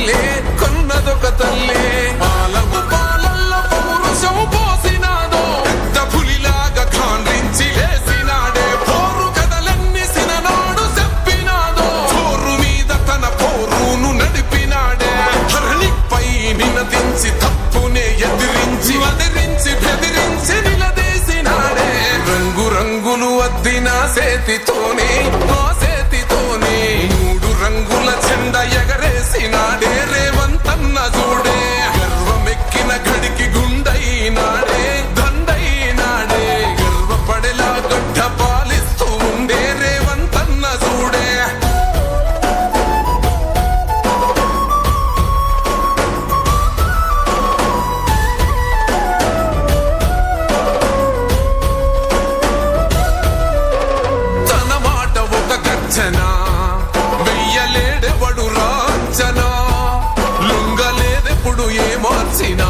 తల్లే కొన్నదొక తల్లే పాలము పాలల్లో పౌరుషం పోసినాదో పెద్ద పులిలాగా ఖాండ్రించి లేసినాడే పోరు కథలన్నీ సిననాడు చెప్పినాదో పోరు మీద తన పోరును నడిపినాడే ధరణిపై నినదించి తప్పునే ఎదిరించి అదిరించి బెదిరించి నిలదీసినాడే రంగు రంగులు అద్దిన సేతితోనే ఆ సేతితోనే మూడు రంగుల జెండా ఎగరేసినాడే రేవంతన్న చూడే గర్వమెక్కిన గడికి గుండైనాడే దండైనాడే గర్వపడేలా గడ్డ పాలిస్తూ ఉండే రేవంతన్న చూడే తన మాట ఒక గర్జన వెయ్యలేడెవడు రాంచనా లొంగలేదెప్పుడు ఏ మార్చినా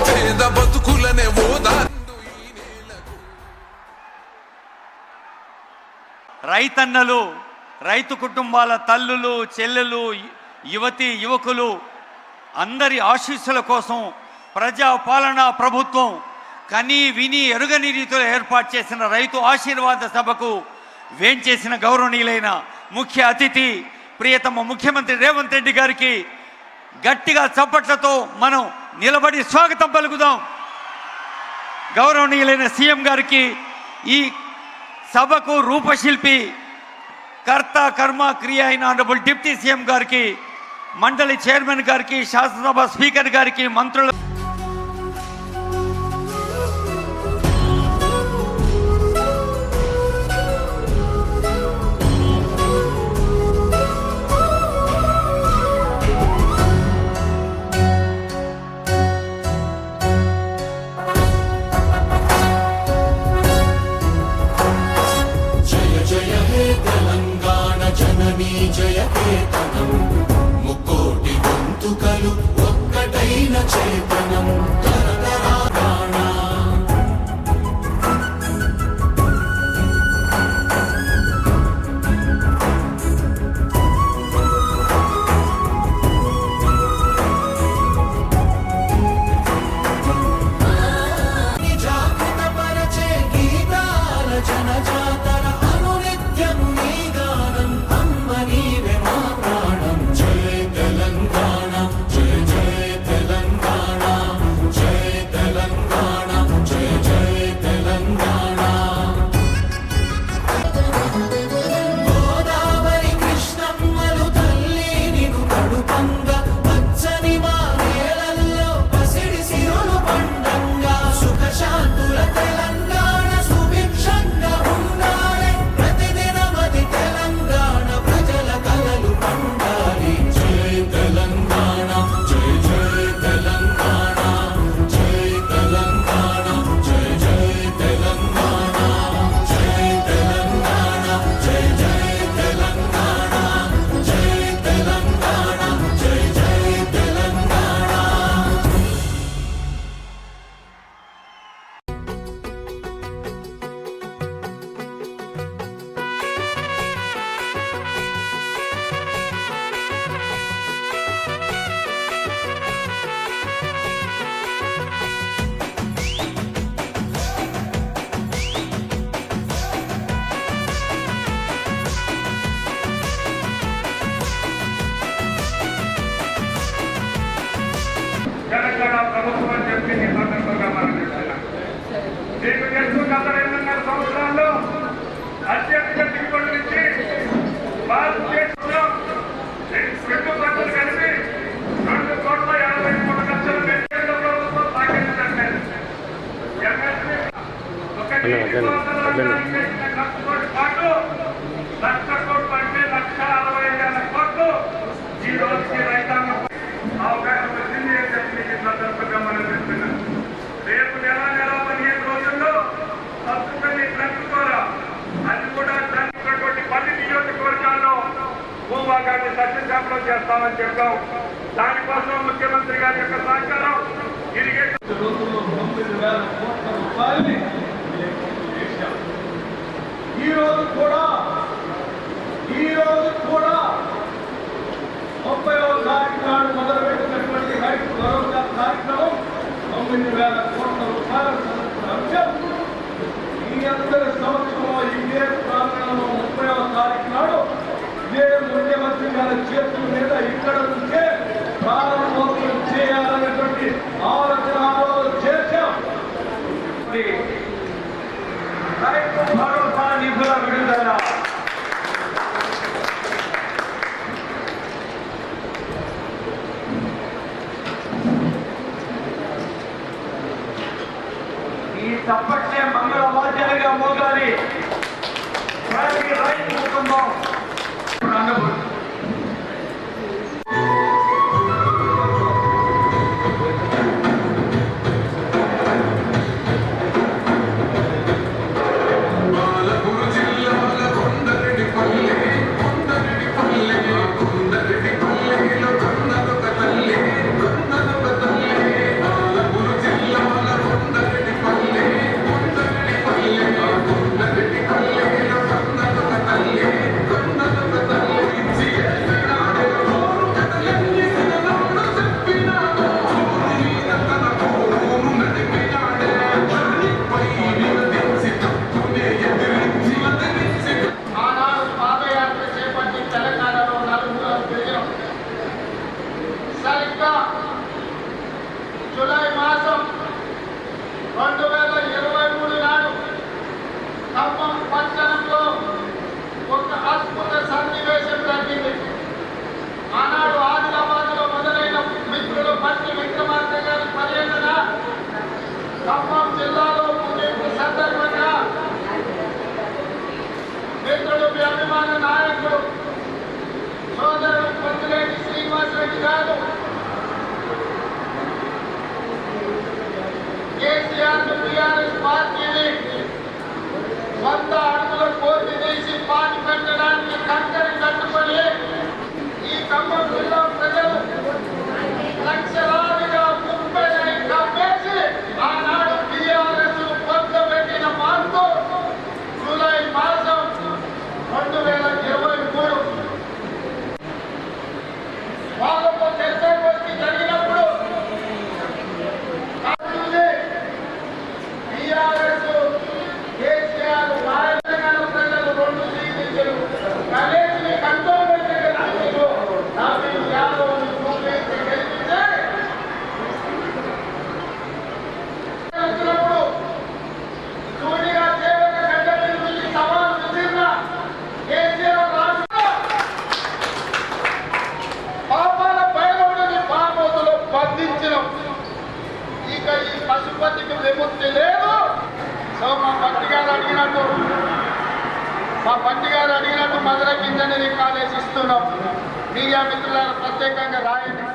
పేద బతుకులనే ఓదార్చిండు ఈ నేలకు. రైతన్నలు, రైతు కుటుంబాల తల్లులు, చెల్లెలు, యువతి యువకులు అందరి ఆశీస్సుల కోసం ప్రజాపాలనా ప్రభుత్వం కని విని ఎరుగని రీతిలో ఏర్పాటు చేసిన రైతు ఆశీర్వాద సభకు వేంచేసిన గౌరవనీయులైన ముఖ్య అతిథి ప్రియతమ ముఖ్యమంత్రి రేవంత్ రెడ్డి గారికి గట్టిగా చప్పట్లతో మనం నిలబడి స్వాగతం పలుకుదాం. గౌరవనీయులైన సీఎం గారికి, ఈ సభకు రూపశిల్పి, కర్త కర్మ క్రియ అయిన ఆనరబుల్ డిప్యూటీ సీఎం గారికి, మండలి చైర్మన్ గారికి, శాసనసభ స్పీకర్ గారికి, మంత్రుల జయ కేతనం ముక్కోటి గొంతుకలు ఒక్కటైన చేతనం తరతరాణ జాగృత పరచే గీతాల జనజాతర అనునిత్యము నీ గానం అమ్మ నీవే మా ప్రాణం జయ తెలంగాణ జయ జయ తెలంగాణ జయ తెలంగాణ జయ జయ తెలంగాణ గోదావరి కృష్ణమ్మలు తల్లి నిను కడుపంగా పచ్చని మా నేలల్లో పసిడి సిరులు పండంగా సుఖశాంతుల తెలంగాణ సుభిక్షంగా ఉండాలి ప్రతిదినమది తెలంగాణ ప్రజల కలలు పండాలి జయ తెలంగాణ జయ జయ తెలంగాణ జయ తెలంగాణ జయ జయ తెలంగాణ జయ తెలంగాణ జయ జయ తెలంగాణ జయ తెలంగాణ జయ జయ తెలంగాణ. తెలంగాణ ప్రభుత్వం అని చెప్పి ఈ సందర్భంగా మనం చెప్తున్నాం. మీకు తెలుసు గత 2.5 సంవత్సరాల్లో అత్యధిక దిగుబడి నుంచి భారతదేశంలో 2 పనులు కలిపి 2,83,00,000 కేంద్ర ప్రభుత్వం సాగించండి. ఎంఎస్పీ ఒక చేసిన ఖర్చుతో పాటు 1,00,000 కోట్లు అంటే 1,60,000 కోట్లు ఈ రోజుకి రైతాంగం అవకాశం వచ్చింది అని చెప్పి ఈ సందర్భంగా మనం చెప్తున్నాం. రేపు నెల 15 రోజుల్లో సబ్సిడీ ట్రక్ ద్వారా అది కూడా ఉన్నటువంటి 10 నియోజకవర్గాల్లో భూభాగాన్ని సస్యశామలం చేస్తామని చెప్పాం. దానికోసం ముఖ్యమంత్రి గారి యొక్క సహకారం ఇరిగేషన్ ఈ రోజు కూడా 30వ తారీఖు 9,000 కోట్ల రూపాయల అంశం ఈ అందరి సంవత్సరంలో ఇదే ప్రాంగణంలో 30వ తారీఖు నాడు ఇదే ముఖ్యమంత్రి గారి చేతుల మీద ఇక్కడ నుంచే ప్రారంభోత్సవం చేయాలనేటువంటి ఆలోచన చేశాం. రైతు భరోసా నిధుల విడుదల, ఈ తప్పట్లే మంగళ వాద్యాలుగా మోగాలి. ప్రతి రైతు కుటుంబం పాలకురు జిల్లాల కొండరెడ్డి పల్లె పల్లెలో కన్నదొక తల్లి పాలకురు జిల్లాల కొండరెడ్డి పల్లెలో కన్నదొక తల్లి ఇచ్చి ఎన్నాడే కోరు కథలన్నీ సినలోను చెప్పినాడు. కోరు మీద తన కోరును నడిపినాడే. పై నిలదించి తప్పునే ఎదిరించి ఆనాడు పాదయాత్ర చేపట్టి తెలంగాణలో నలుగురు తిరిగాం. సరిగ్గా జూలై మాసం 2023 నాడు ఖమ్మం పట్టణంలో ఒక అద్భుత సన్నివేశం జరిగింది. ఆనాడు ఆదిలాబాద్లో మొదలైన మిత్రులు పట్టి విక్రమార్క గారి పర్యటన ఖమ్మం జిల్లాలో ముగింపు సందర్భంగా మిత్రుడు మీ అభిమాన నాయకుడు సోదరుడు పొంగులేటి శ్రీనివాసరెడ్డి గారు కేసీఆర్ టీఆర్ఎస్ పార్టీని 100 అడుగుల కోతి తీసి పాతి పెట్టడానికి కంకరి కట్టుకొని ఈ ఖమ్మం జిల్లా ప్రజలు లక్షలాదిగా 30 కప్పేసి ఆనాడు టీఆర్ఎస్ పొందబెట్టిన మార్పు జూలై మాసం 2023 వాళ్ళతో చర్చకి జరిగినప్పుడు టీఆర్ఎస్ కేసీఆర్ తెలంగాణ ప్రజలు 2 సీట్లు కలేజీ కంటోన్మెంట్ నాయకులు నవీన్ యాదవ్ని చూపించి గెలిపితే వచ్చినప్పుడు సూటిగా చేవక గడ్డ నుంచి సవాలు విసిరిన కేసీఆర్ రాష్ట్ర పాపాల భైరవుడిని పామోదులో బంధించడం. ఇక ఈ పశుపతికి విముక్తి లేదు. సో మా పట్టి గారు అడిగినట్టు మధుర కిందని కాలేజ్ ఇస్తున్నాం. మీడియా మిత్రులను ప్రత్యేకంగా రాయండి.